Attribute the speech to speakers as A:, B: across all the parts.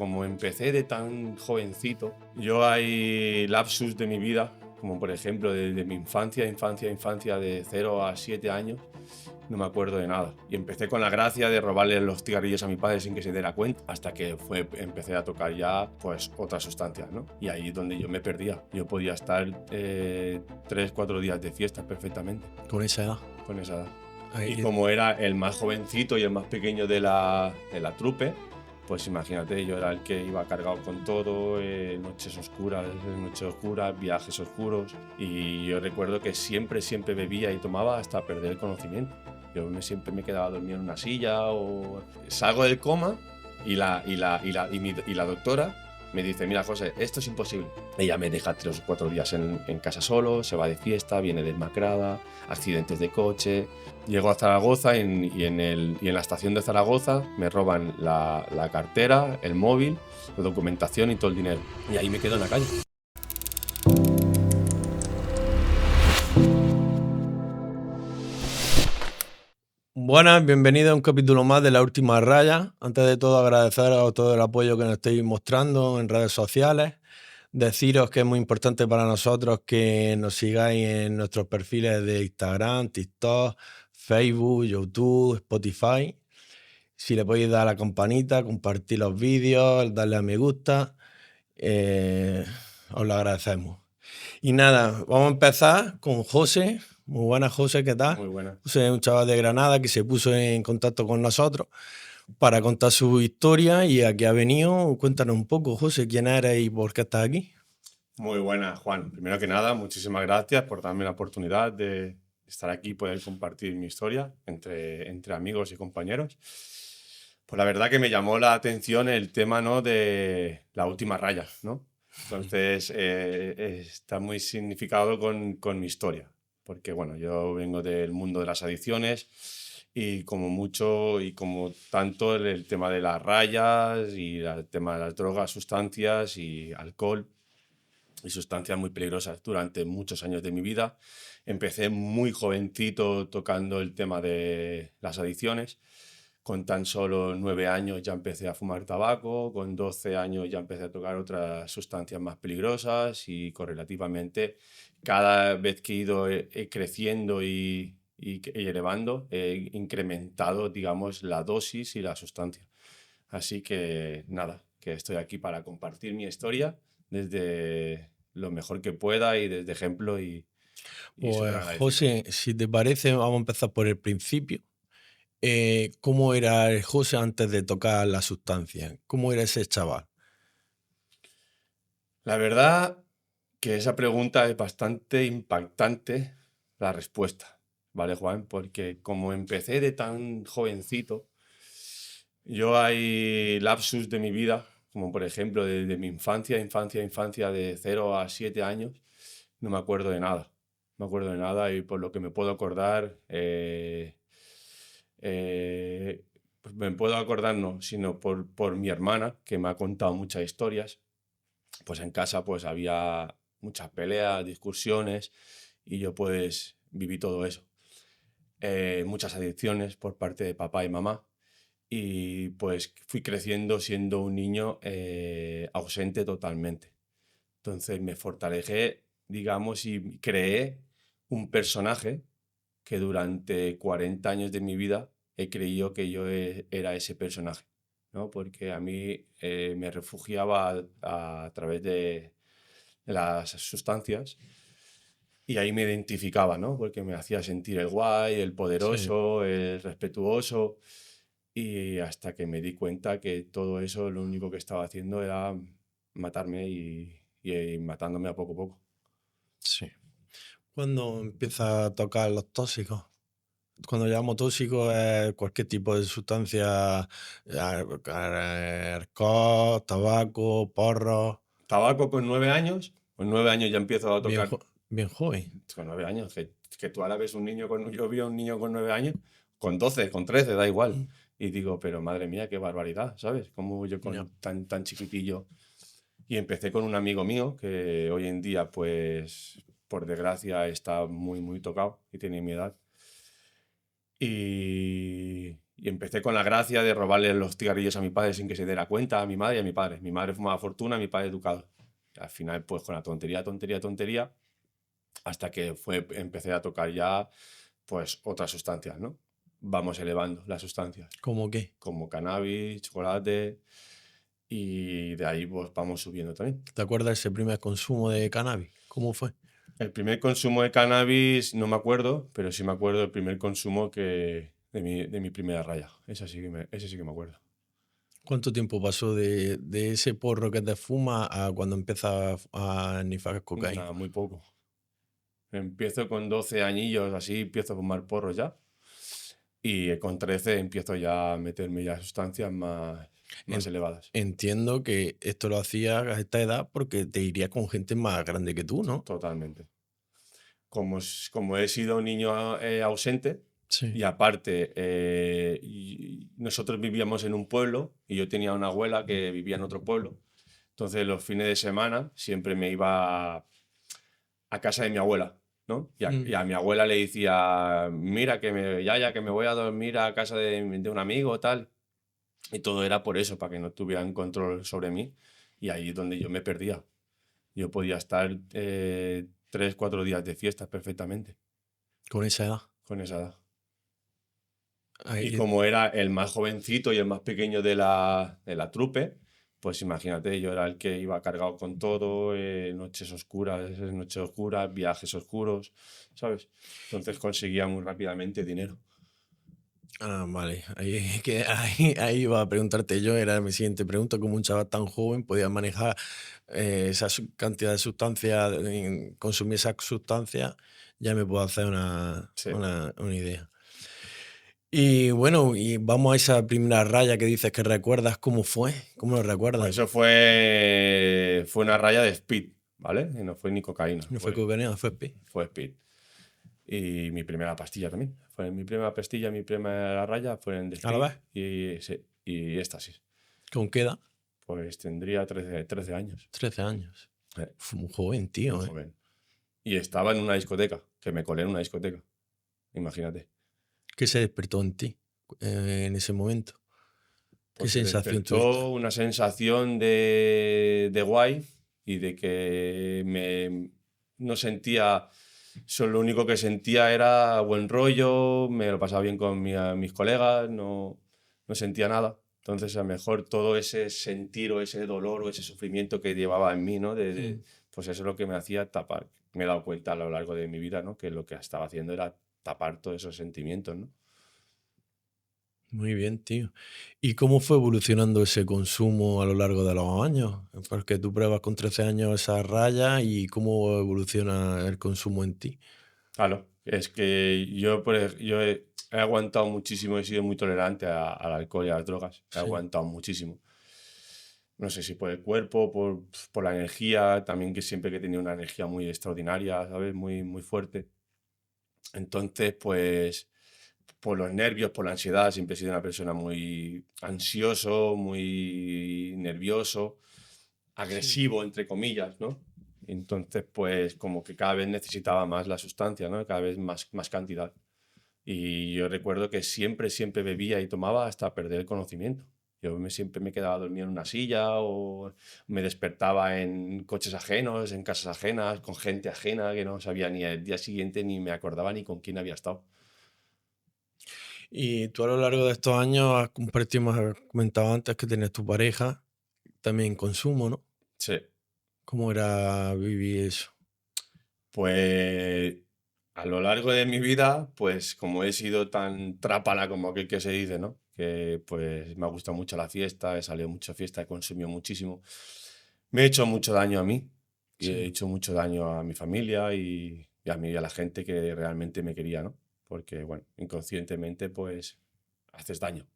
A: Como empecé de tan jovencito, yo hay lapsus de mi vida, como por ejemplo desde mi infancia de 0 a 7 años, no me acuerdo de nada. Y empecé con la gracia de robarle los cigarrillos a mi padre sin que se diera cuenta, hasta que empecé a tocar ya pues otras sustancias, ¿no? Y ahí es donde yo me perdía. Yo podía estar 3-4 días de fiesta perfectamente.
B: Con esa edad.
A: Con esa edad.
B: Ahí-
A: Y como era el más jovencito y el más pequeño de la trupe, pues imagínate, yo era el que iba cargado con todo, noches oscuras, viajes oscuros. Y yo recuerdo que siempre bebía y tomaba hasta perder el conocimiento. Yo siempre me quedaba dormido en una silla o salgo del coma y la doctora me dice, mira José, esto es imposible. Ella me deja 3 o 4 días en casa solo, se va de fiesta, viene desmacrada, accidentes de coche. Llego a Zaragoza y en la estación de Zaragoza me roban la cartera, el móvil, la documentación y todo el dinero. Y ahí me quedo en la calle.
B: Buenas, bienvenidos a un capítulo más de La Última Raya. Antes de todo, agradeceros todo el apoyo que nos estáis mostrando en redes sociales. Deciros que es muy importante para nosotros que nos sigáis en nuestros perfiles de Instagram, TikTok, Facebook, YouTube, Spotify. Si le podéis dar a la campanita, compartir los vídeos, darle a me gusta, os lo agradecemos. Y nada, vamos a empezar con José. Muy buenas, José, ¿qué tal?
A: Muy buena.
B: José es un chaval de Granada que se puso en contacto con nosotros para contar su historia y aquí ha venido. Cuéntanos un poco, José, quién eres y por qué estás aquí.
A: Muy buena, Juan. Primero que nada, muchísimas gracias por darme la oportunidad de estar aquí y poder compartir mi historia entre amigos y compañeros. Pues la verdad que me llamó la atención el tema, ¿no?, de la última raya, ¿no? Entonces, está muy significado con mi historia, porque bueno, yo vengo del mundo de las adicciones y como mucho y como tanto el tema de las rayas y el tema de las drogas, sustancias y alcohol y sustancias muy peligrosas durante muchos años de mi vida. Empecé muy jovencito tocando el tema de las adicciones. Con tan solo 9 años ya empecé a fumar tabaco, con 12 años ya empecé a tocar otras sustancias más peligrosas y correlativamente cada vez que he ido creciendo y elevando, he incrementado, digamos, la dosis y la sustancia. Así que nada, que estoy aquí para compartir mi historia desde lo mejor que pueda y desde ejemplo y súper
B: Pues
A: agradecido.
B: José, si te parece, vamos a empezar por el principio. ¿Cómo era el José antes de tocar la sustancia? ¿Cómo era ese chaval?
A: La verdad que esa pregunta es bastante impactante la respuesta, ¿vale, Juan? Porque como empecé de tan jovencito, yo hay lapsus de mi vida, como por ejemplo desde mi infancia de 0 a 7 años, no me acuerdo de nada. No me acuerdo de nada y por lo que me puedo acordar, pues me puedo acordar no, sino por mi hermana, que me ha contado muchas historias. Pues en casa pues había muchas peleas, discusiones y yo pues viví todo eso. Muchas adicciones por parte de papá y mamá y pues fui creciendo siendo un niño ausente totalmente. Entonces me fortalecé, digamos, y creé un personaje que durante 40 años de mi vida he creído que yo era ese personaje, ¿no? Porque a mí me refugiaba a través de las sustancias y ahí me identificaba, ¿no? Porque me hacía sentir el guay, el
B: Sí.
A: poderoso, el respetuoso y hasta que me di cuenta que todo eso lo único que estaba haciendo era matarme y matándome a poco.
B: Sí. ¿Cuándo empieza a tocar los tóxicos? Cuando llamamos tóxico es cualquier tipo de sustancia, alcohol, tabaco, porro,
A: Tabaco con 9 años, con 9 años ya empiezo a
B: bien,
A: tocar.
B: bien joven.
A: Con 9 años, que tú ahora ves un niño con. Yo vi a un niño con 9 años, con 12, con 13, da igual.
B: Mm,
A: Y digo, pero madre mía, qué barbaridad, ¿sabes? Como yo
B: ya.
A: con tan chiquitillo. Y empecé con un amigo mío que hoy en día, pues, por desgracia, está muy tocado y tiene mi edad. Y Y empecé con la gracia de robarle los cigarrillos a mi padre sin que se diera cuenta, a mi madre y a mi padre. Mi madre fumaba fortuna, mi padre educado. Y al final, pues con la tontería, hasta que empecé a tocar ya, pues otras sustancias, ¿no? Vamos elevando las sustancias,
B: ¿Cómo qué?
A: como cannabis, chocolate, y de ahí pues vamos subiendo también.
B: ¿Te acuerdas ese primer consumo de cannabis? ¿Cómo fue?
A: El primer consumo de cannabis no me acuerdo, pero sí me acuerdo del primer consumo de mi primera raya. Ese sí que me acuerdo.
B: ¿Cuánto tiempo pasó de ese porro que te fuma a cuando empiezas a nifar cocaína?
A: Nada, muy poco. Empiezo con 12 añillos, así empiezo a fumar porros ya. Y con 13 empiezo ya a meterme ya sustancias más
B: En-
A: elevadas.
B: Entiendo que esto lo hacías a esta edad porque te irías con gente más grande que tú, ¿no?
A: Totalmente. Como he sido un niño ausente,
B: Sí.
A: y aparte nosotros vivíamos en un pueblo y yo tenía una abuela que vivía en otro pueblo. Entonces los fines de semana siempre me iba a casa de mi abuela, ¿no? Y a mi abuela le decía, mira, ya que me voy a dormir a casa de un amigo, tal. Y todo era por eso, para que no tuvieran control sobre mí. Y ahí es donde yo me perdía. Yo podía estar 3, 4 días de fiestas perfectamente
B: Con esa edad.
A: con esa edad. Y
B: Ahí-
A: como era el más jovencito y el más pequeño de la trupe, pues imagínate, yo era el que iba cargado con todo, noches oscuras, viajes oscuros, ¿sabes? Entonces conseguía muy rápidamente dinero.
B: Vale. Ahí iba a preguntarte yo, era mi siguiente pregunta, ¿cómo un chaval tan joven podía manejar cantidad de sustancias, consumir esa sustancia? Ya me puedo hacer
A: Sí.
B: una idea. Y bueno, y vamos a esa primera raya que dices que recuerdas, ¿cómo fue? ¿Cómo lo
A: Pues
B: recuerdas?
A: eso fue una raya de speed, ¿vale? Y no fue ni cocaína,
B: No fue
A: fue,
B: cocaína, fue speed.
A: fue speed. Y mi primera pastilla también. Fue mi primera pastilla, mi primera raya fue en The
B: ¿A la
A: Speed
B: vez?
A: y, sí, y éxtasis.
B: ¿Con qué edad?
A: Pues tendría 13 años.
B: 13 años.
A: Eh,
B: Fue muy joven,
A: Muy
B: tío, ¿eh?
A: joven. Y estaba en una discoteca, que me colé en una discoteca. Imagínate.
B: ¿Qué se despertó en ti en ese momento? ¿Qué
A: Pues se
B: sensación tuviste?
A: despertó una sensación de guay y de que no sentía, lo único que sentía era buen rollo, me lo pasaba bien con mis colegas, no sentía nada. Entonces, a lo mejor todo ese sentir o ese dolor o ese sufrimiento que llevaba en mí, ¿no?
B: Mm.
A: Pues eso es lo que me hacía tapar. Me he dado cuenta a lo largo de mi vida, ¿no? Que lo que estaba haciendo era tapar todos esos sentimientos, ¿no?
B: Muy bien, tío. ¿Y cómo fue evolucionando ese consumo a lo largo de los años? Porque tú pruebas con 13 años esa raya y cómo evoluciona el consumo en ti.
A: Claro, es que yo he aguantado muchísimo, he sido muy tolerante al alcohol y a las drogas. He
B: Sí.
A: aguantado muchísimo. No sé si por el cuerpo, por la energía, también que siempre que he tenido una energía muy extraordinaria, ¿sabes? Muy, muy fuerte. Entonces, pues, por los nervios, por la ansiedad, siempre he sido una persona muy ansioso, muy nervioso,
B: Sí.
A: agresivo, entre comillas, ¿no? Entonces, pues, como que cada vez necesitaba más la sustancia, ¿no? Cada vez más cantidad. Y yo recuerdo que siempre bebía y tomaba hasta perder el conocimiento. Siempre me quedaba dormido en una silla o me despertaba en coches ajenos, en casas ajenas, con gente ajena que no sabía ni el día siguiente ni me acordaba ni con quién había estado.
B: Y tú a lo largo de estos años has compartido, me has comentado antes que tenías tu pareja, también consumo, ¿no?
A: Sí,
B: ¿Cómo era vivir eso?
A: pues a lo largo de mi vida, pues como he sido tan trápala como aquel que se dice, ¿no? Que pues me ha gustado mucho la fiesta, he salido mucho a fiesta, he consumido muchísimo. Me he hecho mucho daño a mí y he
B: Sí.
A: hecho mucho daño a mi familia y a mí y a la gente que realmente me quería, ¿no? Porque, bueno, inconscientemente, pues, haces daño.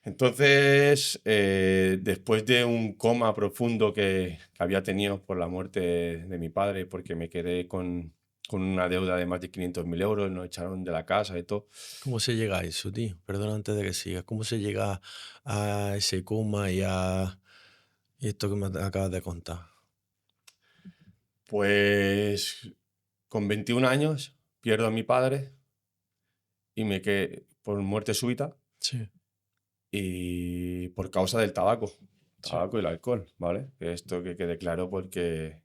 A: Entonces, después de un coma profundo que había tenido por la muerte de mi padre, porque me quedé con una deuda de más de 500.000 euros, nos echaron de la casa y todo,
B: ¿Cómo se llega a eso, tío? Perdona antes de que sigas. ¿Cómo se llega a ese coma y esto que me acabas de contar?
A: pues con 21 años pierdo a mi padre y me quedé, por muerte súbita
B: Sí,
A: y por causa del tabaco.
B: sí,
A: Tabaco y el alcohol, ¿vale? Esto que quede claro porque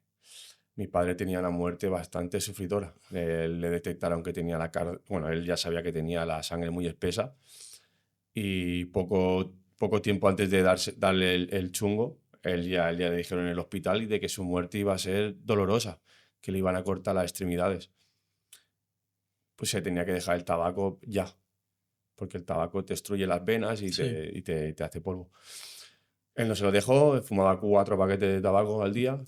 A: mi padre tenía una muerte bastante sufridora. Le detectaron que tenía bueno, él ya sabía que tenía la sangre muy espesa y poco tiempo antes de darle el chungo, él ya le dijeron en el hospital y de que su muerte iba a ser dolorosa, que le iban a cortar las extremidades. Pues se tenía que dejar el tabaco ya, porque el tabaco te destruye las venas y
B: sí.
A: te hace polvo. Él no se lo dejó, fumaba 4 paquetes de tabaco al día.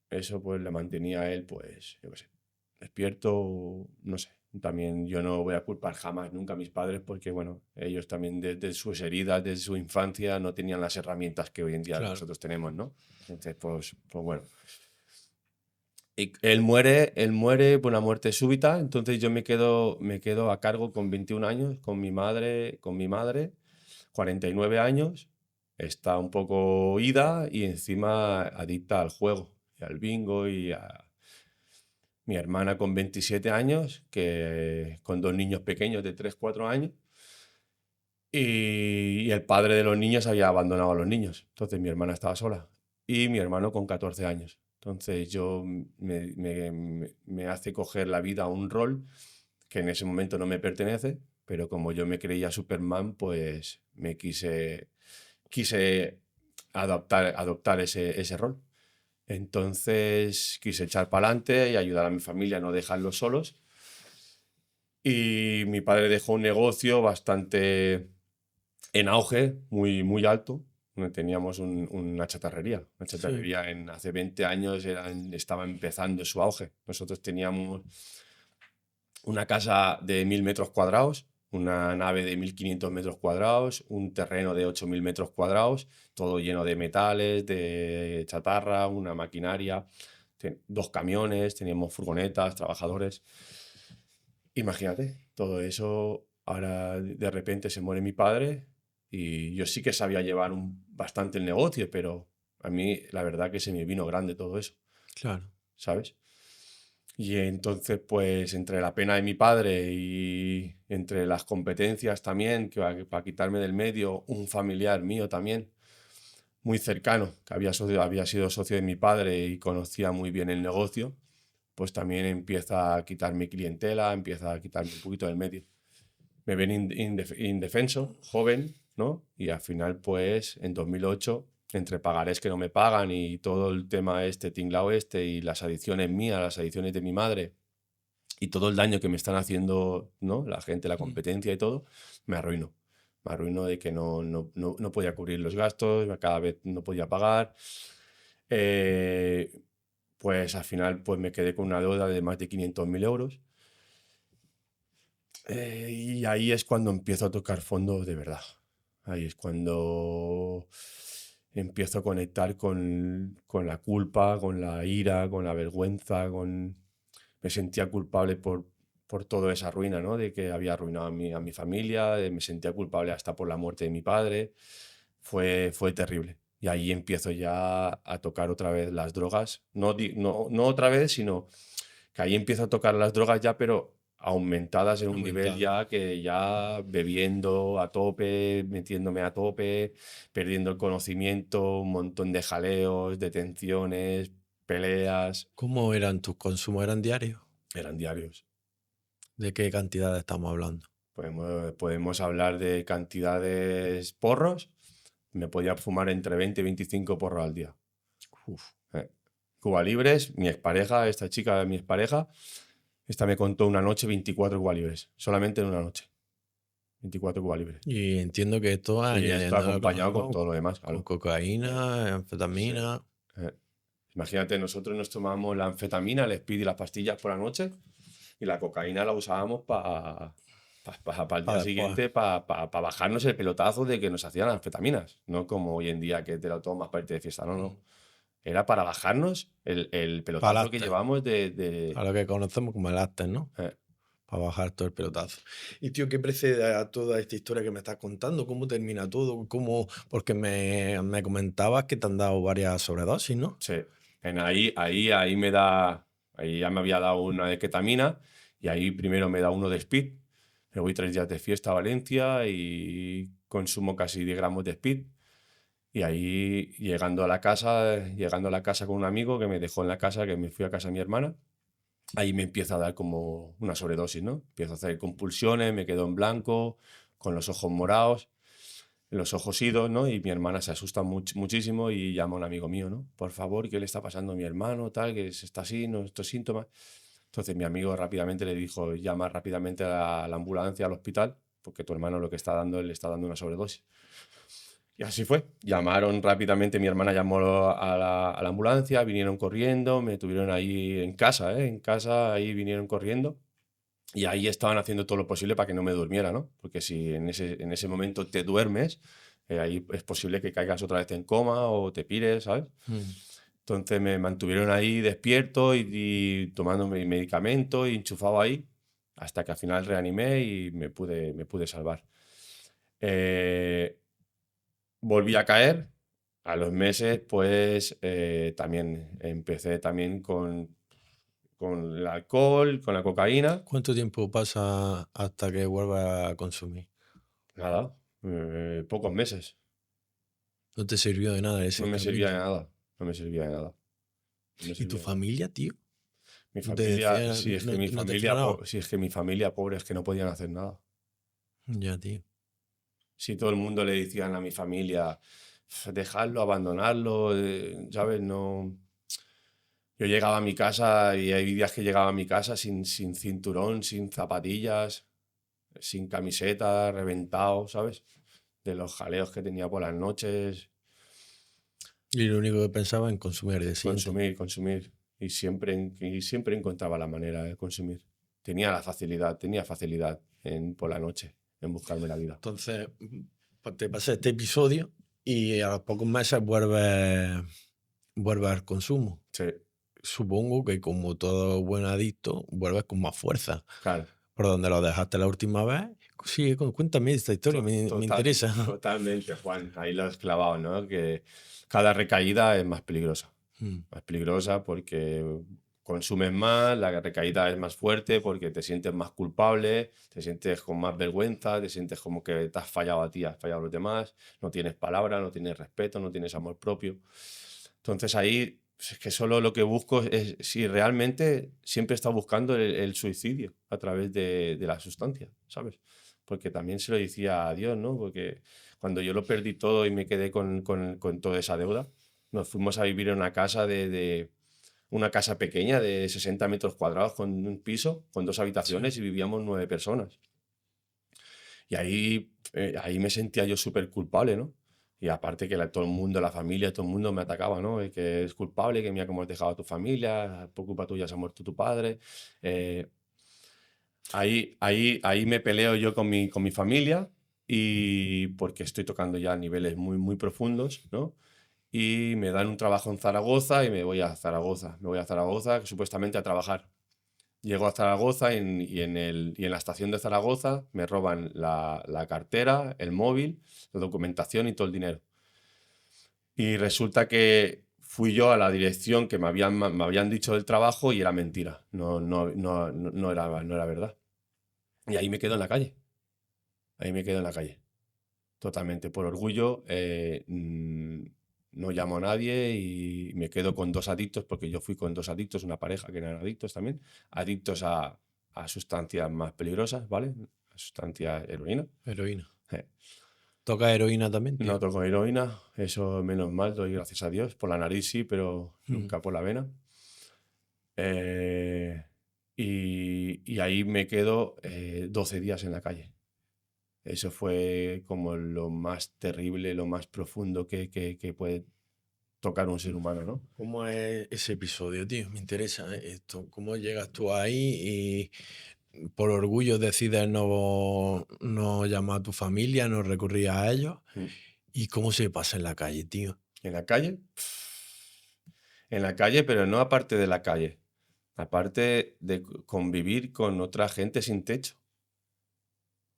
A: Eso pues le mantenía a él, pues, yo qué sé, despierto, no sé. También yo no voy a culpar jamás nunca a mis padres porque, bueno, ellos también desde sus heridas, desde su infancia, no tenían las herramientas que hoy en día
B: Claro.
A: nosotros tenemos, ¿no? Entonces, pues bueno. Y él muere por una muerte súbita, entonces yo me quedo a cargo con 21 años, con mi madre, 49 años, está un poco ida y encima adicta al juego, y al bingo y a mi hermana con 27 años, que con 2 niños pequeños de 3 4 años, y el padre de los niños había abandonado a los niños, entonces mi hermana estaba sola, y mi hermano con 14 años. Entonces me hace coger la vida a un rol que en ese momento no me pertenece, pero como yo me creía Superman, pues quise adoptar ese rol. Entonces quise echar para adelante y ayudar a mi familia a no dejarlos solos. Y mi padre dejó un negocio bastante en auge, muy, muy alto, donde teníamos una chatarrería. Una
B: Sí.
A: chatarrería hace 20 años estaba empezando su auge. Nosotros teníamos una casa de 1000 metros cuadrados, una nave de 1500 metros cuadrados, un terreno de 8000 metros cuadrados, todo lleno de metales, de chatarra, una maquinaria, 2 camiones, teníamos furgonetas, trabajadores. Imagínate, todo eso, ahora de repente se muere mi padre y yo sí que sabía llevar bastante el negocio, pero a mí la verdad que se me vino grande todo eso,
B: Claro.
A: ¿sabes? Y entonces, pues entre la pena de mi padre y entre las competencias también, que para quitarme del medio, un familiar mío también, muy cercano, que había sido socio de mi padre y conocía muy bien el negocio, pues también empieza a quitarme clientela, empieza a quitarme un poquito del medio. Me ven indefenso, joven, ¿no? Y al final, pues en 2008, entre pagarés que no me pagan y todo el tema tinglao y las adicciones mías, las adicciones de mi madre y todo el daño que me están haciendo, ¿no? La gente, la
B: Mm.
A: competencia y todo, me arruino. Me arruino de que no podía cubrir los gastos, cada vez no podía pagar. Eh, pues al final pues me quedé con una deuda de más de 500.000 euros. Y ahí es cuando empiezo a tocar fondo de verdad. Ahí es cuando empiezo a conectar con la culpa, con la ira, con la vergüenza, me sentía culpable por toda esa ruina, ¿no? De que había arruinado a mi familia, me sentía culpable hasta por la muerte de mi padre. Fue terrible. Y ahí empiezo ya a tocar otra vez las drogas. No otra vez, sino que ahí empiezo a tocar las drogas ya, pero aumentadas en un nivel
B: Aumentado.
A: ya que ya bebiendo a tope, metiéndome a tope, perdiendo el conocimiento, un montón de jaleos, detenciones, peleas,
B: ¿Cómo eran tus consumos? ¿Eran diarios?
A: eran diarios.
B: ¿De qué cantidad estamos hablando?
A: Podemos hablar de cantidades porros. Me podía fumar entre 20 y 25 porros al día.
B: Uf.
A: Cuba Libres, mi expareja, esta chica de mi expareja, esta me contó una noche 24 Cuba Libres, solamente en una noche. 24 Cuba Libres.
B: Y entiendo que esto
A: Y esto
B: añadiendo
A: acompañado con todo lo demás,
B: con
A: claro.
B: cocaína,
A: Sí.
B: anfetamina.
A: Eh, Imagínate, nosotros nos tomamos la anfetamina, el speed y las pastillas por la noche y la cocaína la usábamos para el día
B: Para después.
A: siguiente, para bajarnos el pelotazo de que nos hacían anfetaminas. No como hoy en día que te lo tomas para irte de fiesta, no, no. Era para bajarnos el
B: Para
A: pelotazo que
B: el
A: llevamos
B: a lo que conocemos como el after, ¿no?
A: eh,
B: Para bajar todo el pelotazo. Y tío, ¿qué precede a toda esta historia que me estás contando? ¿Cómo termina todo? Porque me comentabas que te han dado varias sobredosis, ¿no?
A: sí. Ahí ahí ya me había dado una de ketamina y ahí primero me da uno de speed. Me voy 3 días de fiesta a Valencia y consumo casi 10 gramos de speed. Y ahí, llegando a la casa con un amigo que me dejó en la casa, que me fui a casa de mi hermana, ahí me empieza a dar como una sobredosis, ¿no? Empiezo a hacer compulsiones, me quedo en blanco, con los ojos morados, los ojos idos, ¿no? Y mi hermana se asusta muchísimo y llama a un amigo mío, ¿no? Por favor, ¿qué le está pasando a mi hermano? Tal, que está así, ¿no? Estos síntomas. Entonces mi amigo rápidamente le dijo, llama rápidamente a la ambulancia, al hospital, porque tu hermano lo que está dando, le está dando una sobredosis. Y así fue. Llamaron rápidamente, mi hermana llamó a la ambulancia, vinieron corriendo, me tuvieron ahí en casa, ¿eh? En casa, ahí vinieron corriendo. Y ahí estaban haciendo todo lo posible para que no me durmiera, ¿no? Porque si en ese momento te duermes, ahí es posible que caigas otra vez en coma o te pires, ¿sabes? Entonces me mantuvieron ahí despierto y tomando mi medicamento y enchufado ahí, hasta que al final reanimé y me pude salvar. Eh, Volví a caer. A los meses, pues también empecé también con el alcohol, con la cocaína.
B: ¿Cuánto tiempo pasa hasta que vuelvas a consumir?
A: Nada, pocos meses.
B: No te sirvió de nada
A: No
B: ese
A: me servía de
B: camino.
A: nada. No me servía de nada. No me
B: ¿Y tu
A: servía de nada.
B: familia, tío?
A: Mi
B: ¿No te
A: familia,
B: decía,
A: si es que mi
B: no te
A: familia,
B: frenaba?
A: si es que mi familia pobre es que no podían hacer nada.
B: Ya, tío.
A: Si todo el mundo le decían a mi familia, dejarlo, abandonarlo, ¿sabes? No. Yo llegaba a mi casa y hay días que llegaba a mi casa sin cinturón, sin zapatillas, sin camiseta, reventado, ¿sabes? De los jaleos que tenía por las noches.
B: Y lo único que pensaba en consumir al día siguiente.
A: Consumir, consumir. Y siempre encontraba la manera de consumir. Tenía facilidad por la noche en buscarme la vida.
B: Entonces, pues te pasa este episodio y a los pocos meses vuelves al consumo.
A: Sí,
B: Supongo que como todo buen adicto, vuelves con más fuerza.
A: claro.
B: Por donde lo dejaste la última vez. Sí, cuéntame esta historia, me interesa.
A: Totalmente, Juan. Ahí lo has clavado, ¿no? Que cada recaída es más peligrosa.
B: Mm.
A: Más peligrosa porque consumes más, la recaída es más fuerte porque te sientes más culpable, te sientes con más vergüenza, te sientes como que te has fallado a ti, has fallado a los demás, no tienes palabra, no tienes respeto, no tienes amor propio. Entonces ahí es que solo lo que busco es si realmente siempre he estado buscando el suicidio a través de la sustancia, ¿sabes? Porque también se lo decía a Dios, ¿no? Porque cuando yo lo perdí todo y me quedé con toda esa deuda, nos fuimos a vivir en una casa una casa pequeña de 60 metros cuadrados con un piso, con 2 habitaciones y vivíamos 9 personas. Y ahí me sentía yo súper culpable, ¿no? Y aparte que todo el mundo, la familia, todo el mundo me atacaba, ¿no? Y que es culpable, que mira cómo has dejado a tu familia, por culpa tuya se ha muerto tu padre. Eh, ahí me peleo yo con mi familia y porque estoy tocando ya niveles muy, muy profundos, ¿no? Y me dan un trabajo en Zaragoza y me voy a Zaragoza. Me voy a Zaragoza supuestamente a trabajar. Llego a Zaragoza y en la estación de Zaragoza me roban la cartera, el móvil, la documentación y todo el dinero. Y resulta que fui yo a la dirección que me habían dicho del trabajo y era mentira. No, no, no, no era verdad. Y ahí me quedo en la calle. Ahí me quedo en la calle. Totalmente. Por orgullo, no llamo a nadie y me quedo con 2 adictos, porque yo fui con 2 adictos, una pareja que eran adictos también, adictos a sustancias más peligrosas, ¿vale? A sustancias heroína.
B: Heroína.
A: Eh,
B: ¿Toca heroína también,
A: No
B: tío?
A: toco heroína, eso menos mal, doy gracias a Dios. Por la nariz sí, pero
B: Mm.
A: nunca por la vena. Eh, y ahí me quedo 12 días en la calle. Eso fue como lo más terrible, lo más profundo que puede tocar un ser humano, ¿no?
B: ¿Cómo es ese episodio, tío? Me interesa esto. ¿Cómo llegas tú ahí y por orgullo decides no llamar a tu familia, no recurrir a ellos?
A: Mm.
B: ¿Y cómo se pasa en la calle, tío?
A: En la calle, en la calle, pero no aparte de la calle, aparte de convivir con otra gente sin techo,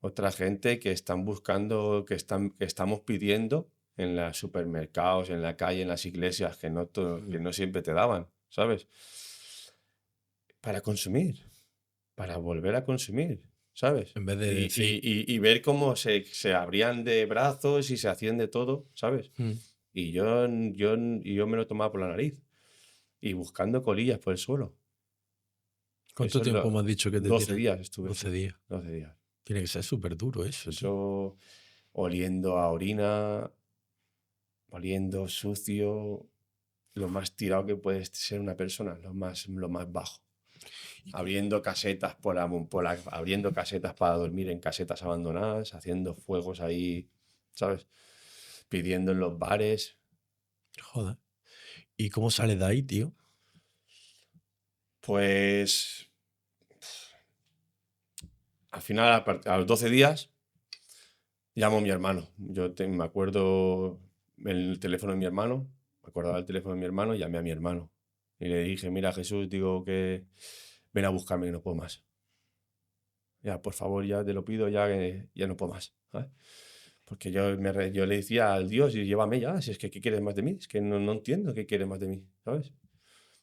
A: otra gente que están buscando, que estamos pidiendo en los supermercados, en la calle, en las iglesias, que no siempre te daban, ¿sabes? Para consumir, para volver a consumir. ¿sabes?
B: En vez de decir.
A: Y ver cómo se abrían de brazos y se hacían de todo, ¿sabes?
B: Mm.
A: Y yo me lo tomaba por la nariz y buscando colillas por el suelo.
B: ¿Cuánto
A: Eso es
B: tiempo me has dicho que te
A: 12
B: tiras?
A: días estuve
B: 12
A: así,
B: días.
A: 12 días.
B: Tiene que ser súper duro eso, tío.
A: Eso oliendo a orina, oliendo sucio, lo más tirado que puede ser una persona, lo más bajo. Abriendo casetas abriendo casetas para dormir en casetas abandonadas, haciendo fuegos ahí, ¿sabes? Pidiendo en los bares.
B: Joder. ¿Y cómo sales de ahí, tío?
A: Pues al final, a los 12 días, llamo a mi hermano. Me acuerdo el teléfono de mi hermano, me acordaba el teléfono de mi hermano, llamé a mi hermano. Y le dije, mira Jesús, digo que ven a buscarme, que no puedo más. Ya, por favor, ya te lo pido, ya que ya no puedo más. ¿Sabes? Porque yo le decía al Dios, y llévame ya, si es que ¿qué quieres más de mí? Es que no entiendo qué quieres más de mí, ¿sabes?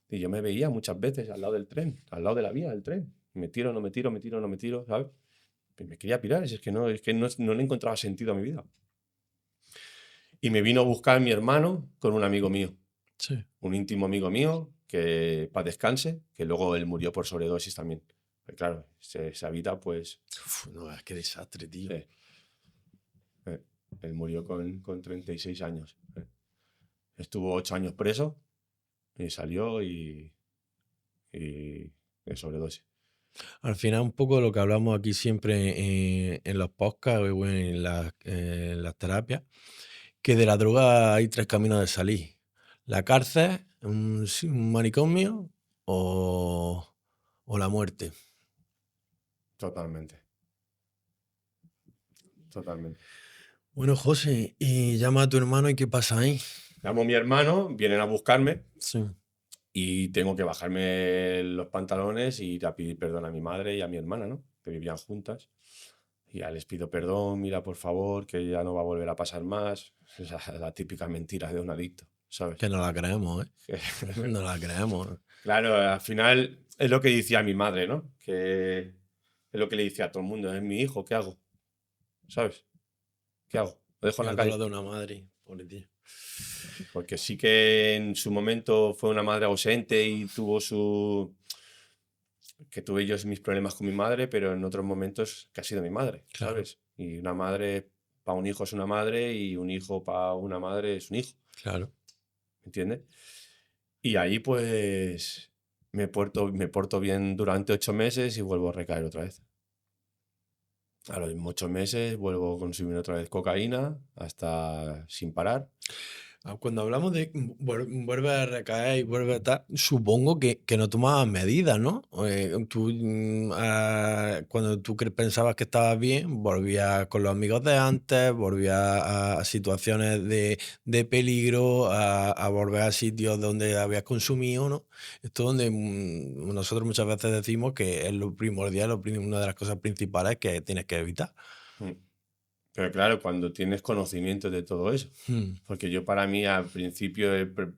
A: Y yo me veía muchas veces al lado del tren, al lado de la vía del tren. Me tiro, no me tiro, me tiro, no me tiro, ¿sabes? Pues me quería pirar, es que no le encontraba sentido a mi vida. Y me vino a buscar mi hermano con un amigo mío,
B: Sí.
A: un íntimo amigo mío, que para descanse, que luego él murió por sobredosis también. Pues claro, esa vida, pues,
B: Uf, no, qué desastre, tío.
A: eh, él murió con 36 años. Estuvo 8 años preso y salió y de sobredosis.
B: Al final, un poco lo que hablamos aquí siempre en los podcasts o en las terapias, que de la droga hay tres caminos de salir. La cárcel, un manicomio o la muerte.
A: Totalmente. Totalmente.
B: Bueno, José, y llama a tu hermano y qué pasa ahí.
A: Llamo a mi hermano, vienen a buscarme
B: Sí.
A: y tengo que bajarme los pantalones y ir a pedir perdón a mi madre y a mi hermana, ¿no? Que vivían juntas. Y ya les pido perdón, mira, por favor, que ya no va a volver a pasar más. Es la típica mentira de un adicto, ¿sabes?
B: Que no la creemos, ¿eh? No la creemos.
A: Claro, al final es lo que decía mi madre, ¿no? Que es lo que le decía a todo el mundo, es mi hijo, ¿qué hago? ¿Sabes? ¿Qué hago? ¿Lo dejo en la
B: El dolor
A: calle?
B: de una madre, pobre tío.
A: Porque sí que en su momento fue una madre ausente y que tuve yo mis problemas con mi madre, pero en otros momentos que ha sido mi madre,
B: Claro,
A: ¿sabes? Y una madre para un hijo es una madre y un hijo para una madre es un hijo,
B: claro.
A: ¿me entiendes? Y ahí pues me porto bien durante 8 meses y vuelvo a recaer otra vez. A los 8 meses vuelvo a consumir otra vez cocaína hasta sin parar.
B: Cuando hablamos de vuelve a recaer y vuelve a tal, supongo que no tomabas medidas, ¿no? Cuando tú pensabas que estabas bien, volvías con los amigos de antes, volvías a situaciones de peligro, a volver a sitios donde habías consumido, ¿no? Esto donde nosotros muchas veces decimos que es lo primordial, una de las cosas principales que tienes que evitar.
A: Mm. Pero claro, cuando tienes conocimiento de todo eso,
B: Mm,
A: porque yo para mí al principio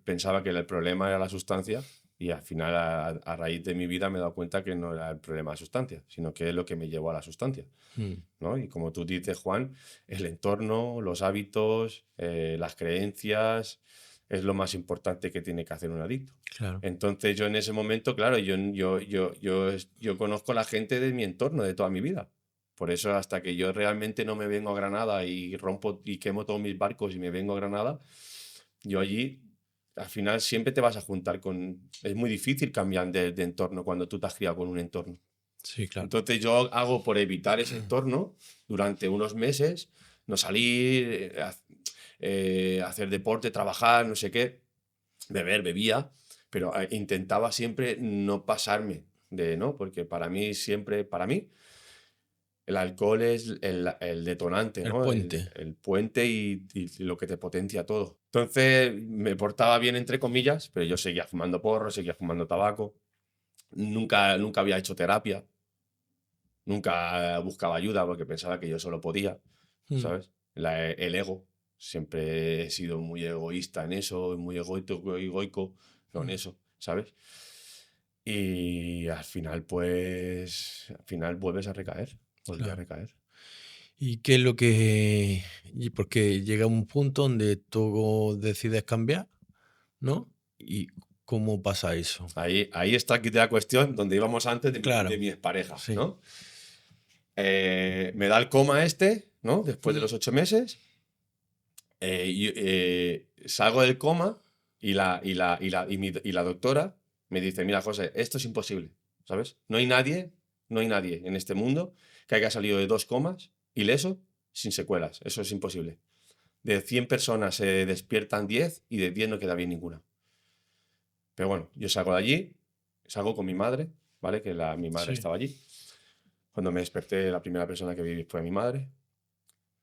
A: pensaba que el problema era la sustancia y al final a raíz de mi vida me he dado cuenta que no era el problema la sustancia, sino que es lo que me llevó a la sustancia,
B: mm,
A: ¿no? Y como tú dices, Juan, el entorno, los hábitos, las creencias, es lo más importante que tiene que hacer un adicto.
B: claro.
A: Entonces yo en ese momento, claro, yo conozco a la gente de mi entorno, de toda mi vida. Por eso hasta que yo realmente no me vengo a Granada y rompo y quemo todos mis barcos y me vengo a Granada, yo allí al final siempre te vas a juntar con... Es muy difícil cambiar de entorno cuando tú te has criado con un entorno.
B: Sí, claro.
A: Entonces yo hago por evitar ese entorno durante unos meses, no salir, hacer deporte, trabajar, no sé qué, beber, bebía, pero intentaba siempre no pasarme ¿no? Porque para mí siempre, para mí, el alcohol es el detonante,
B: El
A: ¿no?
B: puente.
A: El puente y lo que te potencia todo. Entonces me portaba bien, entre comillas, pero yo seguía fumando porro, seguía fumando tabaco. Nunca había hecho terapia. Nunca buscaba ayuda porque pensaba que yo solo podía,
B: Mm.
A: ¿sabes? El ego. Siempre he sido muy egoísta en eso, muy egoico con
B: Mm.
A: eso, ¿sabes? Y al final, pues, al final vuelves a recaer. volví a
B: Claro.
A: recaer.
B: ¿Y qué es lo que...? Porque llega un punto donde tú decides cambiar, ¿no? ¿Y cómo pasa eso?
A: Ahí está aquí la cuestión donde íbamos antes de
B: Claro,
A: mi expareja,
B: sí.
A: ¿no? Me da el coma ¿no? Después de
B: Mm.
A: los 8 meses. Salgo del coma y la doctora me dice, mira, José, esto es imposible, ¿sabes? No hay nadie en este mundo que haya salido de 2 comas ileso sin secuelas. Eso es imposible. De 100 personas se despiertan 10 y de 10 no queda bien ninguna. Pero bueno, yo salgo de allí, salgo con mi madre, ¿vale? Mi madre
B: Sí.
A: estaba allí. Cuando me desperté, la primera persona que vi fue mi madre.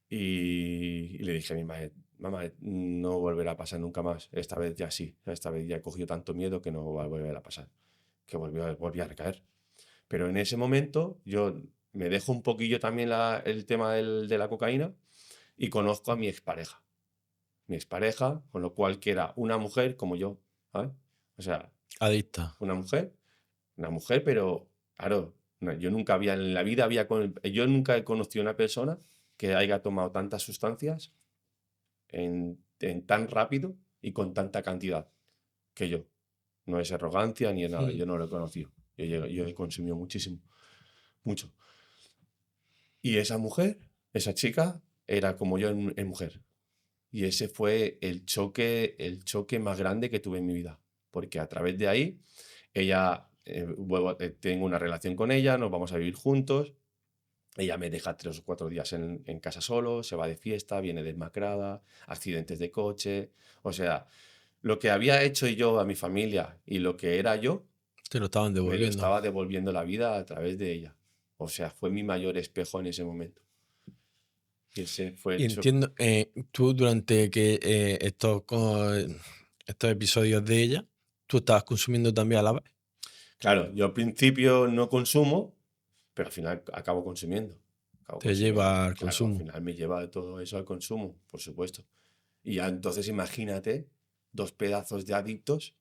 A: Y le dije a mi madre, mamá, no volverá a pasar nunca más. Esta vez ya sí. Esta vez ya he cogido tanto miedo que no va a volver a pasar. Que volví a recaer. Pero en ese momento yo me dejo un poquillo también el tema de la cocaína y conozco a mi expareja. Mi expareja, con lo cual que era una mujer como yo, ¿sabes? O sea,
B: Adicta.
A: una mujer, pero claro, yo nunca había en la vida yo nunca he conocido a una persona que haya tomado tantas sustancias en tan rápido y con tanta cantidad que yo. No es arrogancia ni es nada,
B: Mm.
A: yo no lo he conocido. Yo he consumido muchísimo, mucho. Y esa mujer, esa chica, era como yo en mujer. Y ese fue el choque más grande que tuve en mi vida. Porque a través de ahí, ella, tengo una relación con ella, nos vamos a vivir juntos. Ella me deja 3 o 4 días en casa solo, se va de fiesta, viene desmacrada, accidentes de coche. O sea, lo que había hecho yo a mi familia y lo que era yo,
B: Te lo estaban
A: me lo
B: devolviendo.
A: estaba devolviendo la vida a través de ella. O sea, fue mi mayor espejo en ese momento. Y ese fue
B: Y
A: el choque.
B: entiendo, tú durante que estos episodios de ella, tú estabas consumiendo también a la vez.
A: Claro, yo al principio no consumo, pero al final acabo consumiendo. Acabo
B: Te
A: consumiendo.
B: lleva al
A: Claro, al
B: consumo.
A: final me lleva todo eso al consumo, por supuesto. Y ya entonces imagínate, 2 pedazos de adictos,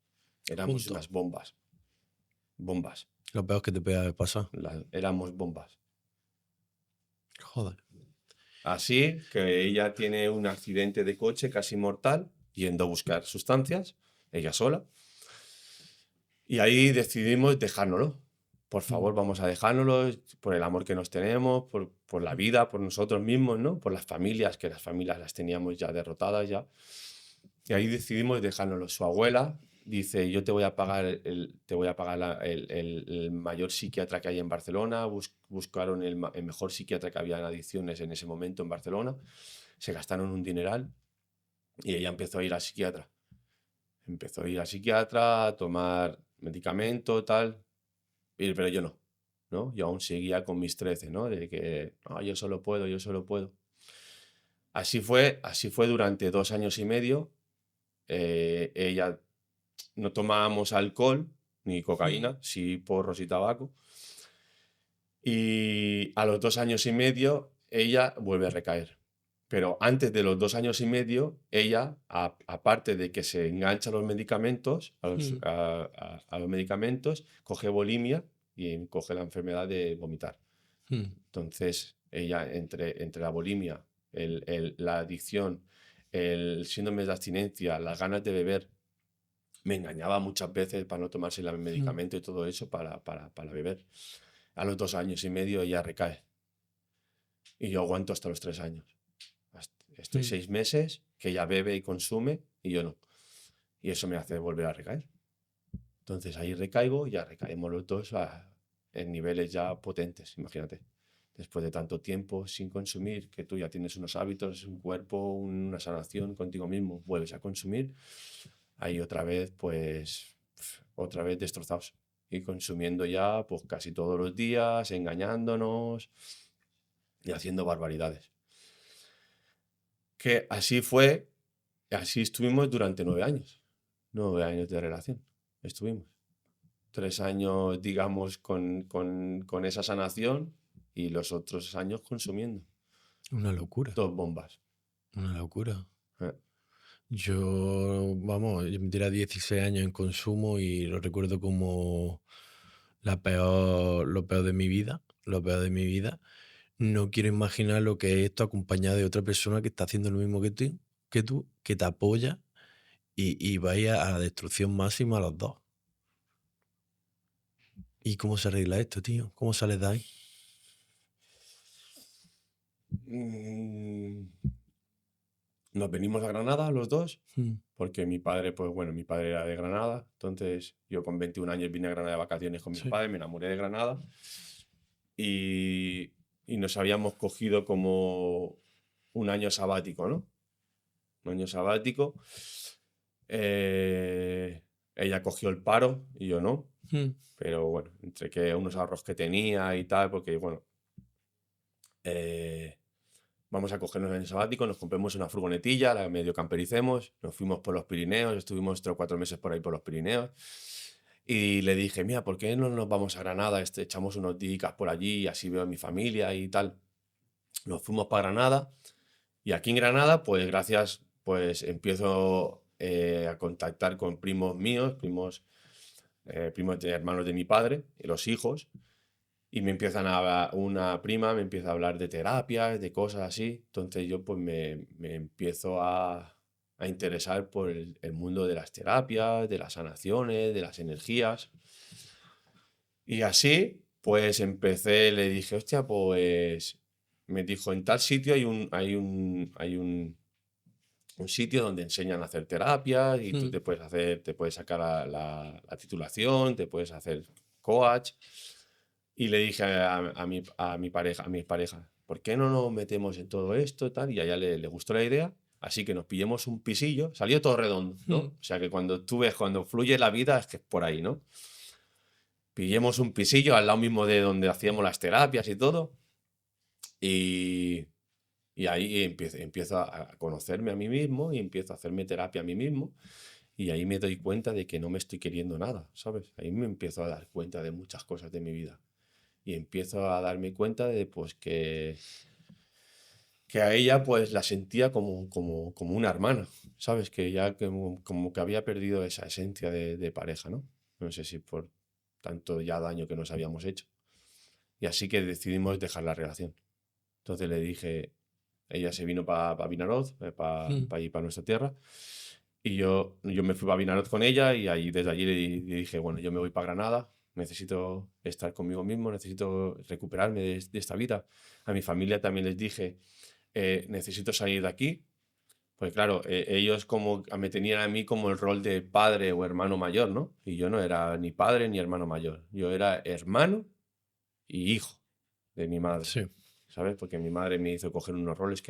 A: éramos
B: Juntos.
A: unas bombas. Bombas.
B: Lo peor que te puede haber pasado.
A: Éramos bombas.
B: Joder.
A: Así que ella tiene un accidente de coche casi mortal, yendo a buscar sustancias, ella sola. Y ahí decidimos dejárnoslo. Por
B: Mm.
A: favor, vamos a dejárnoslo por el amor que nos tenemos, por la vida, por nosotros mismos, ¿no? Por las familias, que las familias las teníamos ya derrotadas ya. Y ahí decidimos dejárnoslo. Su abuela dice, yo te voy a pagar el mayor psiquiatra que hay en Barcelona. Buscaron el mejor psiquiatra que había en adicciones en ese momento en Barcelona. Se gastaron un dineral y ella empezó a ir al psiquiatra. Empezó a ir al psiquiatra, a tomar medicamento, tal. Pero yo no, ¿no? Yo aún seguía con mis 13, ¿no? De que, no, yo solo puedo, yo solo puedo. Así fue durante 2 años y medio. Ella no tomábamos alcohol ni
B: Mm.
A: cocaína, sí porros y tabaco. Y a los 2 años y medio ella vuelve a recaer. Pero antes de los 2 años y medio, ella, aparte de que se engancha a los medicamentos,
B: Mm.
A: a los medicamentos, coge bulimia y coge la enfermedad de vomitar.
B: Mm.
A: Entonces, ella entre la bulimia, la adicción, el síndrome de abstinencia, las ganas de beber, me engañaba muchas veces para no tomarse el
B: Mm.
A: medicamento y todo eso para beber. A los 2 años y medio ella recae y yo aguanto hasta los 3 años. Estoy
B: Mm.
A: 6 meses que ella bebe y consume y yo no. Y eso me hace volver a recaer. Entonces ahí recaigo y ya recaemos los dos en niveles ya potentes, imagínate. Después de tanto tiempo sin consumir, que tú ya tienes unos hábitos, un cuerpo, una sanación contigo mismo, vuelves a consumir, ahí otra vez, pues, otra vez destrozados. Y consumiendo ya, pues casi todos los días, engañándonos y haciendo barbaridades. Que así estuvimos durante 9 años. 9 años de relación. Estuvimos. 3 años, digamos, con esa sanación y los otros años consumiendo.
B: Una locura.
A: 2 bombas.
B: Una locura.
A: Eh,
B: Yo me tiré 16 años en consumo y lo recuerdo como lo peor de mi vida, lo peor de mi vida. No quiero imaginar lo que es esto acompañado de otra persona que está haciendo lo mismo que tú, que te apoya y vais a la destrucción máxima los dos. ¿Y cómo se arregla esto, tío? ¿Cómo sales de ahí?
A: Mm, Nos venimos a Granada los dos,
B: Mm,
A: porque mi padre, pues bueno, mi padre era de Granada, entonces yo con 21 años vine a Granada de vacaciones con mis
B: sí.
A: padres, me enamoré de Granada y, y nos habíamos cogido como un año sabático, ¿no? Un año sabático. Ella cogió el paro y yo no,
B: Mm,
A: pero bueno, entre que unos ahorros que tenía y tal, porque bueno, eh, vamos a cogernos el año sabático, nos compramos una furgonetilla, la medio campericemos, nos fuimos por los Pirineos, estuvimos 3 o 4 meses por ahí por los Pirineos. Y le dije, mira, ¿por qué no nos vamos a Granada? Echamos unos días por allí, así veo a mi familia y tal. Nos fuimos para Granada y aquí en Granada, pues gracias, pues empiezo a contactar con primos míos, primos de hermanos de mi padre, y los hijos, y me empiezan una prima me empieza a hablar de terapias, de cosas así. Entonces yo pues me empiezo a interesar por el mundo de las terapias, de las sanaciones, de las energías. Y así, pues empecé, le dije, hostia, pues me dijo, en tal sitio hay un sitio donde enseñan a hacer terapias y tú
B: mm,
A: te puedes sacar la titulación, te puedes hacer coach. Y le dije a mi pareja, a mi pareja, ¿por qué no nos metemos en todo esto, tal? Y a ella le gustó la idea, así que nos pillemos un pisillo, salió todo redondo, ¿no?
B: mm.
A: O sea que cuando tú ves, cuando fluye la vida, es que es por ahí, ¿no? Pillemos un pisillo al lado mismo de donde hacíamos las terapias y todo, y, y ahí empiezo a conocerme a mí mismo y empiezo a hacerme terapia a mí mismo. Y ahí me doy cuenta de que no me estoy queriendo nada, ¿sabes? Ahí me empiezo a dar cuenta de muchas cosas de mi vida. Y empiezo a darme cuenta de pues que a ella pues la sentía como una hermana, ¿sabes? Que ya como que había perdido esa esencia de pareja, ¿no? No sé si por tanto ya daño que nos habíamos hecho. Y así que decidimos dejar la relación. Entonces le dije, ella se vino para Vinaroz, para
B: Mm.
A: allí, para nuestra tierra, y yo me fui para Vinaroz con ella y ahí, desde allí le dije, bueno, yo me voy para Granada, necesito estar conmigo mismo, necesito recuperarme de esta vida. A mi familia también les dije, necesito salir de aquí, pues claro, ellos como me tenían a mí como el rol de padre o hermano mayor, ¿no? Y yo no era ni padre ni hermano mayor, yo era hermano y hijo de mi madre,
B: Sí,
A: ¿sabes? Porque mi madre me hizo coger unos roles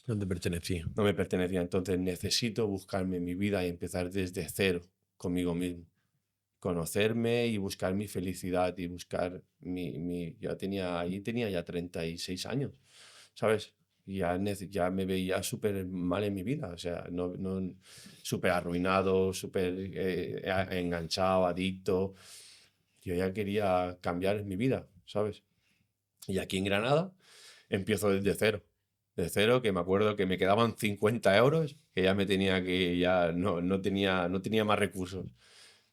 B: no te pertenecía.
A: no me pertenecían. Entonces necesito buscarme mi vida y empezar desde cero conmigo mismo. Conocerme y buscar mi felicidad y buscar allí tenía ya 36 años, ¿sabes? Y ya me veía súper mal en mi vida, o sea, súper arruinado, súper enganchado, adicto. Yo ya quería cambiar en mi vida, ¿sabes? Y aquí en Granada empiezo desde cero. De cero, que me acuerdo que me quedaban 50 euros, que ya ya no tenía más recursos.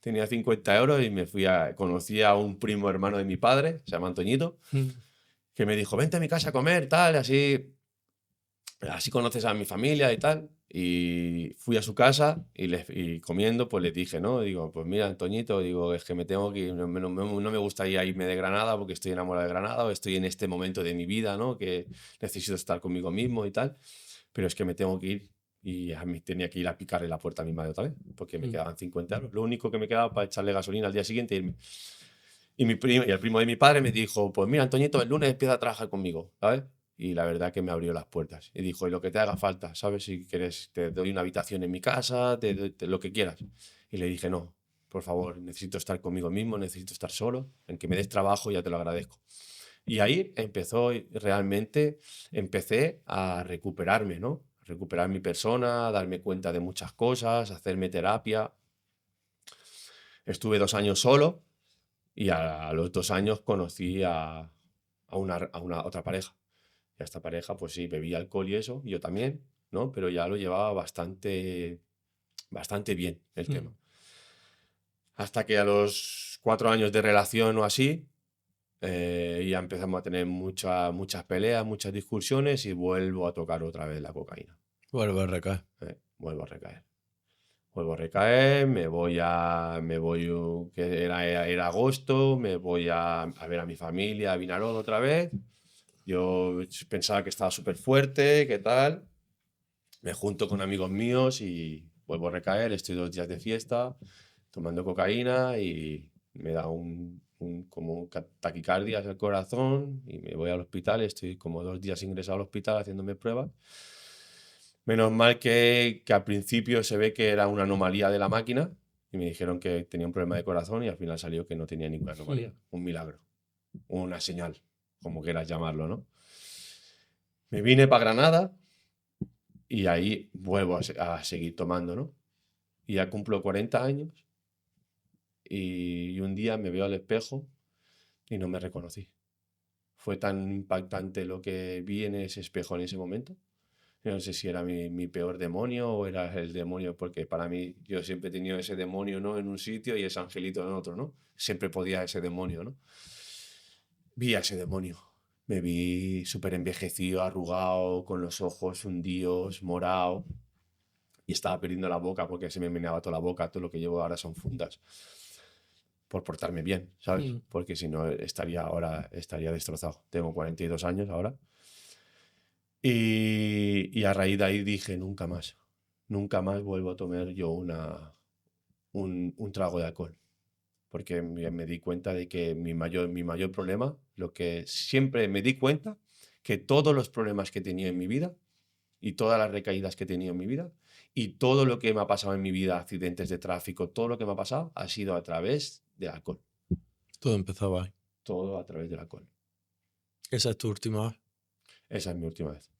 A: Tenía 50 euros y conocí a un primo hermano de mi padre, se llama Antoñito,
B: Mm.
A: que me dijo, vente a mi casa a comer, tal, así conoces a mi familia y tal. Y fui a su casa y comiendo, pues les dije, ¿no? Digo, pues mira, Antoñito, digo, es que me tengo que ir, no me gustaría irme de Granada porque estoy enamorado de Granada o estoy en este momento de mi vida, ¿no? Que necesito estar conmigo mismo y tal, pero es que me tengo que ir. Y a mí tenía que ir a picarle la puerta a mi madre otra vez, porque me
B: Mm.
A: quedaban 50 euros. Lo único que me quedaba para echarle gasolina al día siguiente e irme. Y el primo de mi padre me dijo, pues mira, Antoñito, el lunes empieza a trabajar conmigo, ¿sabes? Y la verdad que me abrió las puertas. Y dijo, y lo que te haga falta, ¿sabes? Si quieres, te doy una habitación en mi casa, lo que quieras. Y le dije, no, por favor, necesito estar conmigo mismo, necesito estar solo. En que me des trabajo ya te lo agradezco. Y ahí realmente empecé a recuperarme, ¿no? Recuperar mi persona, darme cuenta de muchas cosas, hacerme terapia. Estuve 2 años solo y a los 2 años conocí a una otra pareja. Y a esta pareja, pues sí, bebía alcohol y eso, y yo también, ¿no? Pero ya lo llevaba bastante, bastante bien el
B: Mm.
A: tema. Hasta que a los 4 años de relación o así, Y ya empezamos a tener muchas peleas, muchas discusiones y vuelvo a tocar otra vez la cocaína.
B: Vuelve a recaer.
A: Vuelvo a recaer. Vuelvo a recaer, que era agosto, me voy a ver a mi familia, a Vinalón otra vez. Yo pensaba que estaba súper fuerte, ¿qué tal? Me junto con amigos míos y vuelvo a recaer, estoy 2 días de fiesta, tomando cocaína y me da como taquicardias al corazón y me voy al hospital, estoy como 2 días ingresado al hospital haciéndome pruebas. Menos mal que al principio se ve que era una anomalía de la máquina y me dijeron que tenía un problema de corazón y al final salió que no tenía ninguna anomalía. Un milagro, una señal, como quieras llamarlo, ¿no? Me vine para Granada y ahí vuelvo a seguir tomando, ¿no? Y ya cumplo 40 años y un día me veo al espejo y no me reconocí. Fue tan impactante lo que vi en ese espejo en ese momento. No sé si era mi peor demonio o era el demonio, porque para mí yo siempre he tenido ese demonio, ¿no? En un sitio y ese angelito en otro, ¿no? Siempre podía ese demonio, ¿no? Vi a ese demonio. Me vi súper envejecido, arrugado, con los ojos hundidos, morado. Y estaba perdiendo la boca porque se me meneaba toda la boca. Todo lo que llevo ahora son fundas. Por portarme bien, ¿sabes? Porque si no estaría destrozado. Tengo 42 años ahora. Y a raíz de ahí dije, nunca más vuelvo a tomar yo un trago de alcohol. Porque me di cuenta de que mi mayor problema, lo que siempre me di cuenta, que todos los problemas que he tenido en mi vida y todas las recaídas que he tenido en mi vida y todo lo que me ha pasado en mi vida, accidentes de tráfico, todo lo que me ha pasado ha sido a través del alcohol.
B: Todo empezaba ahí.
A: Todo a través del alcohol.
B: ¿Esa es tu última vez?
A: Esa es mi última vez.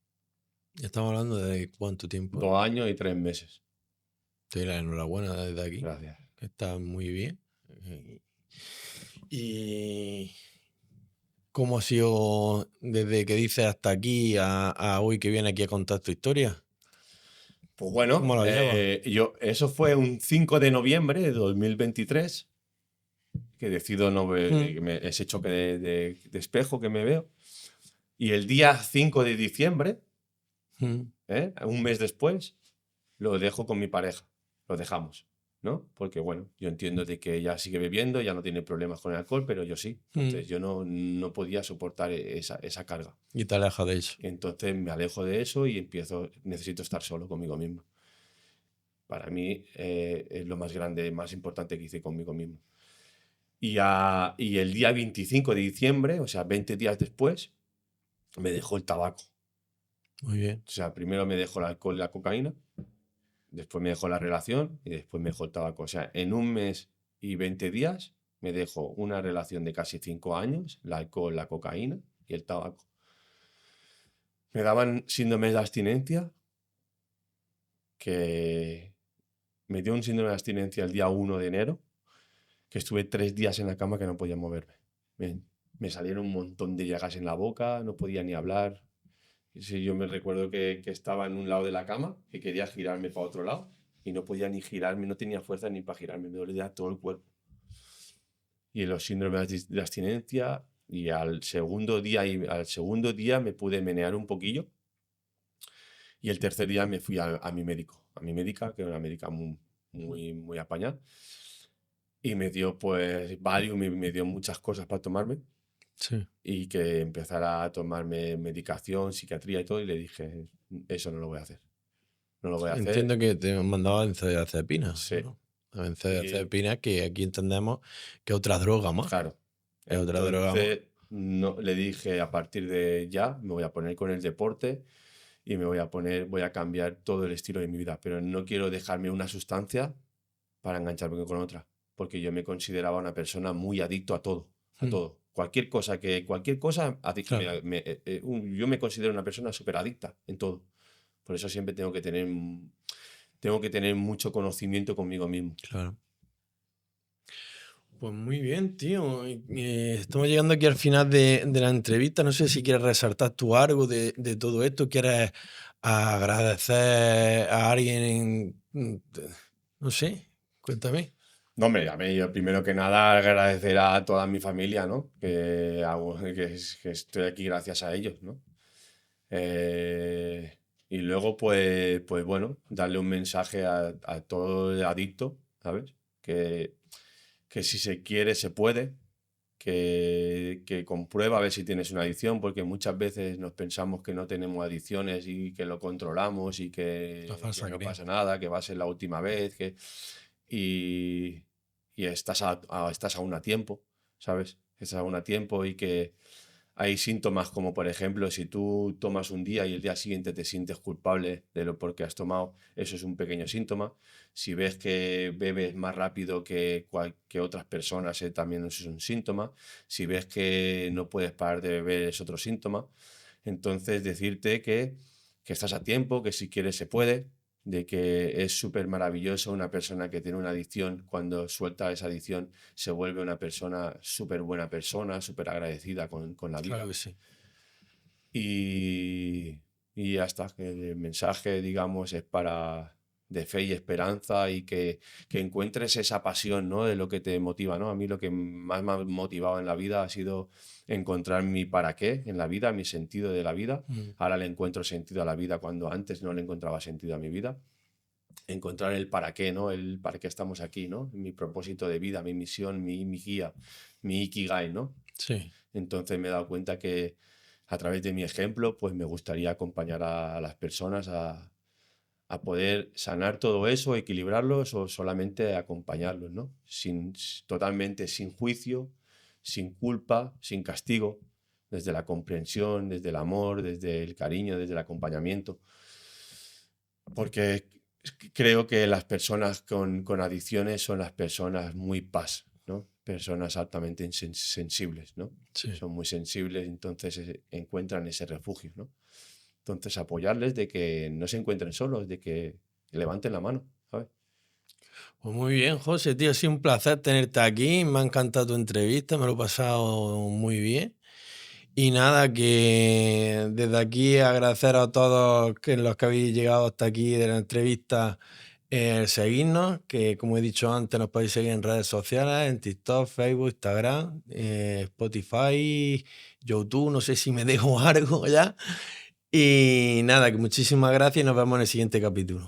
B: Estamos hablando de cuánto tiempo.
A: 2 años y 3 meses.
B: Te doy la enhorabuena desde aquí.
A: Gracias.
B: Está muy bien. ¿Y cómo ha sido desde que dices hasta aquí a hoy que viene aquí a contar tu historia?
A: Pues bueno,
B: ¿Cómo lo llevas?
A: eso fue un 5 de noviembre de 2023 que decido no ver ese choque de espejo que me veo. Y el día 5 de diciembre, un mes después, lo dejo con mi pareja. Lo dejamos, ¿no? Porque bueno, yo entiendo de que ella sigue bebiendo, ya no tiene problemas con el alcohol, pero yo sí. Entonces yo no podía soportar esa carga.
B: Y te alejas de eso.
A: Entonces me alejo de eso y necesito estar solo conmigo mismo. Para mí es lo más grande, más importante que hice conmigo mismo. Y el día 25 de diciembre, o sea, 20 días después, me dejó el tabaco.
B: Muy bien.
A: O sea, primero me dejó el alcohol y la cocaína, después me dejó la relación y después me dejó el tabaco. O sea, en un mes y 20 días me dejó una relación de casi 5 años, el alcohol, la cocaína y el tabaco. Me daban síndromes de abstinencia, que me dio un síndrome de abstinencia el día 1 de enero, que estuve 3 días en la cama que no podía moverme. Me salieron un montón de llagas en la boca, no podía ni hablar. Sí, yo me recuerdo que estaba en un lado de la cama, que quería girarme para otro lado y no podía ni girarme, no tenía fuerza ni para girarme, me dolía todo el cuerpo. Y los síndromes de abstinencia, y al segundo día me pude menear un poquillo. Y el tercer día me fui a mi médico, a mi médica, que era una médica muy apañada. Y me dio pues Valium, me dio muchas cosas para tomarme.
B: Sí.
A: Y que empezara a tomarme medicación, psiquiatría y todo. Y le dije, eso no lo voy a hacer. No lo voy a hacer.
B: Entiendo que te han mandado benzodiazepinas.
A: Sí.
B: ¿no? Benzodiazepinas, que aquí entendemos que es otra droga más.
A: Claro.
B: Es otra droga más.
A: Entonces, le dije, a partir de ya, me voy a poner con el deporte y voy a cambiar todo el estilo de mi vida. Pero no quiero dejarme una sustancia para engancharme con otra. Porque yo me consideraba una persona muy adicto a todo. A todo. Cualquier cosa,
B: Claro.
A: yo me considero una persona súper adicta en todo. Por eso siempre tengo que tener mucho conocimiento conmigo mismo.
B: Claro. Pues muy bien, tío. Estamos llegando aquí al final de la entrevista. No sé si quieres resaltar tú algo de todo esto. ¿Quieres agradecer a alguien? No sé, cuéntame.
A: No, hombre, a mí, yo primero que nada agradecer a toda mi familia, ¿no? Que estoy aquí gracias a ellos, ¿no? Y luego, pues bueno, darle un mensaje a todo el adicto, ¿sabes? Que, que si se quiere, se puede, que comprueba a ver si tienes una adicción, porque muchas veces nos pensamos que no tenemos adicciones y que lo controlamos y
B: La
A: que
B: falsa
A: no
B: creen.
A: pasa nada, que va a ser la última vez, y, y estás aún a tiempo, ¿sabes? Estás aún a tiempo y que hay síntomas como, por ejemplo, si tú tomas un día y el día siguiente te sientes culpable de lo porque has tomado, eso es un pequeño síntoma. Si ves que bebes más rápido que otras personas, también eso es un síntoma. Si ves que no puedes parar de beber, es otro síntoma. Entonces, decirte que estás a tiempo, que si quieres se puede, de que es súper maravilloso una persona que tiene una adicción, cuando suelta esa adicción se vuelve una persona súper buena persona, súper agradecida con la
B: Claro
A: vida.
B: que sí.
A: Y, y ya está, que el mensaje, digamos, es para de fe y esperanza y que encuentres esa pasión, ¿no? De lo que te motiva, ¿no? A mí lo que más me ha motivado en la vida ha sido encontrar mi para qué en la vida, mi sentido de la vida.
B: Mm.
A: Ahora le encuentro sentido a la vida cuando antes no le encontraba sentido a mi vida. Encontrar el para qué, ¿no? El para qué estamos aquí, ¿no? Mi propósito de vida, mi misión, mi guía, mi ikigai, ¿no?
B: Sí.
A: Entonces me he dado cuenta que a través de mi ejemplo, pues me gustaría acompañar a las personas a poder sanar todo eso, equilibrarlos o solamente acompañarlos, ¿no? Totalmente sin juicio, sin culpa, sin castigo, desde la comprensión, desde el amor, desde el cariño, desde el acompañamiento. Porque creo que las personas con adicciones son las personas muy paz, ¿no? Personas altamente sensibles, ¿no?
B: Sí.
A: Son muy sensibles, entonces encuentran ese refugio, ¿no? Entonces apoyarles de que no se encuentren solos, de que levanten la mano, ¿sabes?
B: Pues muy bien, José, tío, ha sido un placer tenerte aquí. Me ha encantado tu entrevista, me lo he pasado muy bien. Y nada, que desde aquí agradecer a todos los que habéis llegado hasta aquí de la entrevista, el seguirnos, que como he dicho antes, nos podéis seguir en redes sociales, en TikTok, Facebook, Instagram, Spotify, YouTube, no sé si me dejo algo ya. Y nada, que muchísimas gracias y nos vemos en el siguiente capítulo.